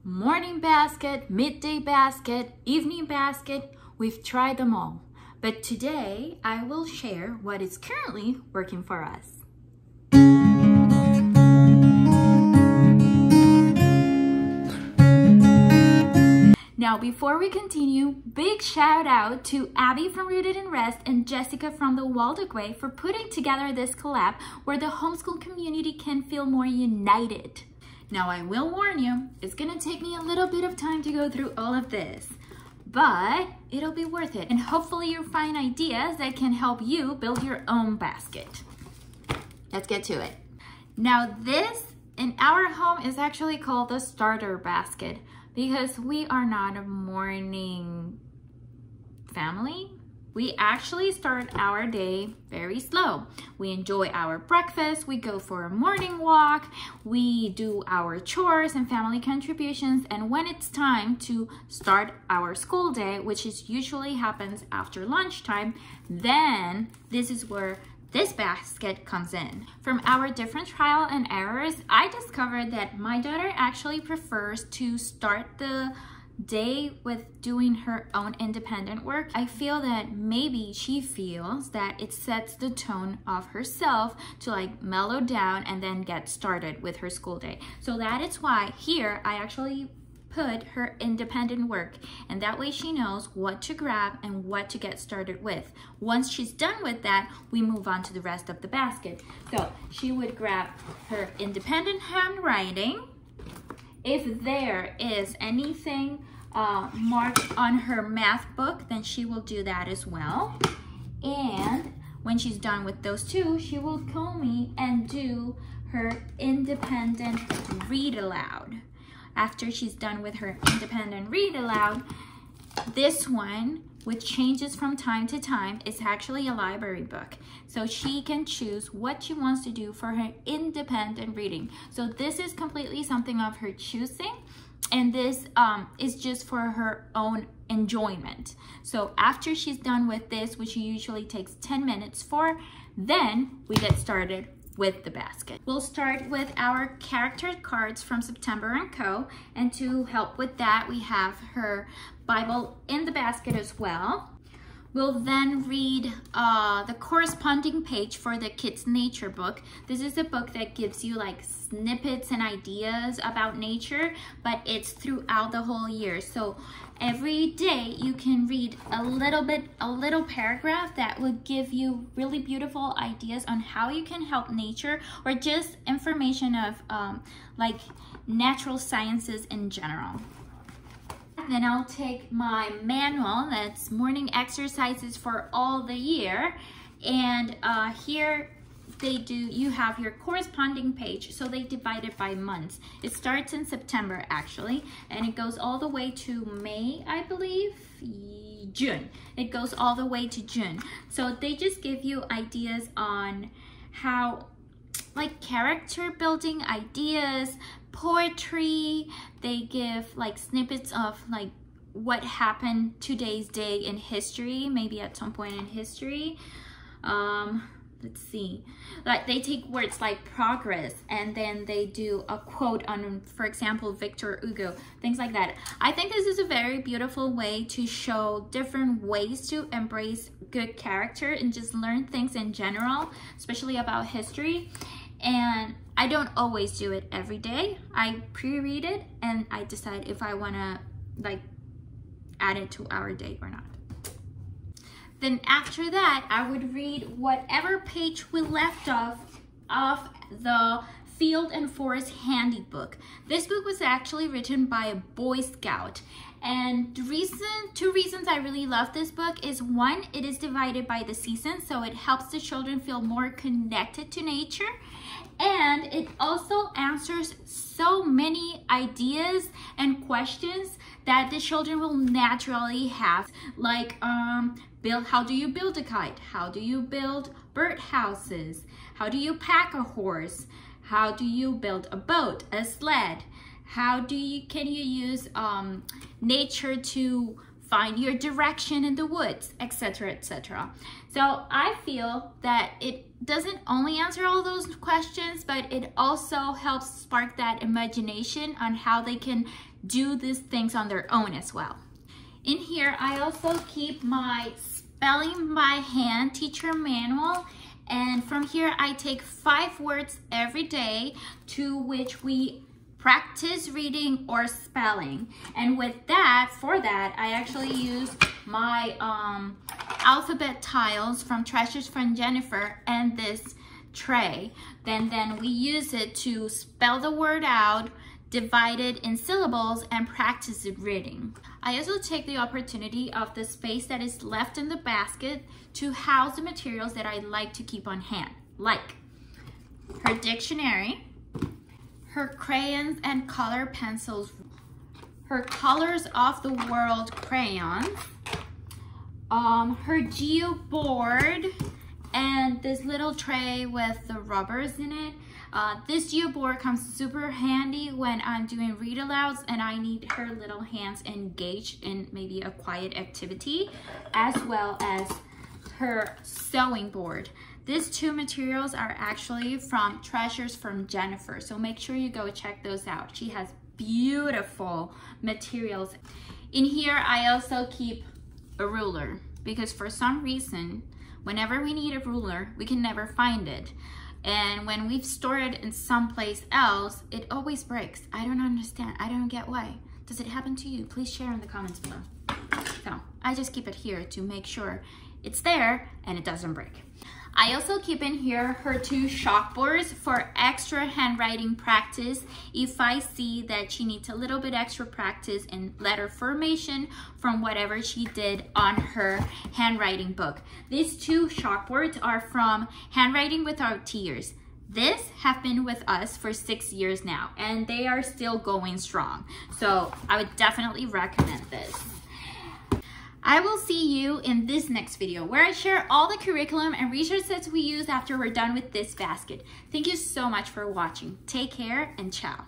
Morning basket, midday basket, evening basket, we've tried them all. But today I will share what is currently working for us. Now, before we continue, big shout out to Abby from Rooted in Rest and Jessica from the Waldock Way for putting together this collab where the homeschool community can feel more united. Now, I will warn you, it's gonna take me a little bit of time to go through all of this, but it'll be worth it. And hopefully you'll find ideas that can help you build your own basket. Let's get to it. Now, this in our home is actually called the starter basket because we are not a morning family. We actually start our day very slow. We enjoy our breakfast, we go for a morning walk, we do our chores and family contributions, and when it's time to start our school day, which is usually happens after lunchtime, then this is where this basket comes in. From our different trial and errors, I discovered that my daughter actually prefers to start the day with doing her own independent work. I feel that maybe she feels that it sets the tone of herself to like mellow down and then get started with her school day. So that is why here I actually put her independent work, and that way she knows what to grab and what to get started with. Once she's done with that, we move on to the rest of the basket. So she would grab her independent handwriting. If there is anything marked on her math book, then she will do that as well. And when she's done with those two, she will call me and do her independent read aloud. After she's done with her independent read aloud, this one, which changes from time to time, is actually a library book. So she can choose what she wants to do for her independent reading. So this is completely something of her choosing, and this is just for her own enjoyment. So after she's done with this, which usually takes 10 minutes for, then we get started with the basket. We'll start with our character cards from September & Co. And to help with that, we have her Bible in the basket as well. We'll then read the corresponding page for the kids' nature book. This is a book that gives you like snippets and ideas about nature, but it's throughout the whole year. So every day you can read a little paragraph that would give you really beautiful ideas on how you can help nature, or just information of like natural sciences in general. Then I'll take my manual, that's morning exercises for all the year, and here you have your corresponding page, so they divide it by months. It starts in September actually, and it goes all the way to May, I believe, June. It goes all the way to June. So they just give you ideas on how, like, character building ideas, poetry. They give like snippets of like what happened today's day in history, maybe at some point in history. Let's see, like they take words like progress and then they do a quote on, for example, Victor Hugo, things like that. I think this is a very beautiful way to show different ways to embrace good character and just learn things in general, especially about history. And I don't always do it every day. I pre-read it and I decide if I want to like add it to our day or not. Then after that, I would read whatever page we left off of the Field and Forest Handy book. This book was actually written by a Boy Scout. And two reasons I really love this book is, one, it is divided by the seasons, so it helps the children feel more connected to nature. And it also answers so many ideas and questions that the children will naturally have, like how do you build a kite? How do you build bird houses? How do you pack a horse? How do you build a boat, a sled? Can you use nature to find your direction in the woods, etc., etc. So I feel that it doesn't only answer all those questions, but it also helps spark that imagination on how they can do these things on their own as well. In here, I also keep my spelling by hand teacher manual, and from here I take 5 words every day to which we practice reading or spelling. And with that, for that, I actually use my alphabet tiles from Treasures from Jennifer and this tray. Then we use it to spell the word out, divide it in syllables, and practice reading. I also take the opportunity of the space that is left in the basket to house the materials that I like to keep on hand, like her dictionary, her crayons and color pencils, her Colors of the World crayons, her geo board, and this little tray with the rubbers in it. This geo board comes super handy when I'm doing read alouds and I need her little hands engaged in maybe a quiet activity, as well as her sewing board. These 2 materials are actually from Treasures from Jennifer, so make sure you go check those out. She has beautiful materials. In here, I also keep a ruler because for some reason, whenever we need a ruler, we can never find it. And when we've stored it in someplace else, it always breaks. I don't understand. I don't get why. Does it happen to you? Please share in the comments below. So I just keep it here to make sure it's there and it doesn't break. I also keep in here her 2 chalkboards for extra handwriting practice if I see that she needs a little bit extra practice in letter formation from whatever she did on her handwriting book. These 2 chalkboards are from Handwriting Without Tears. This have been with us for 6 years now, and they are still going strong. So I would definitely recommend this. I will see you in this next video where I share all the curriculum and resources we use after we're done with this basket. Thank you so much for watching. Take care and ciao.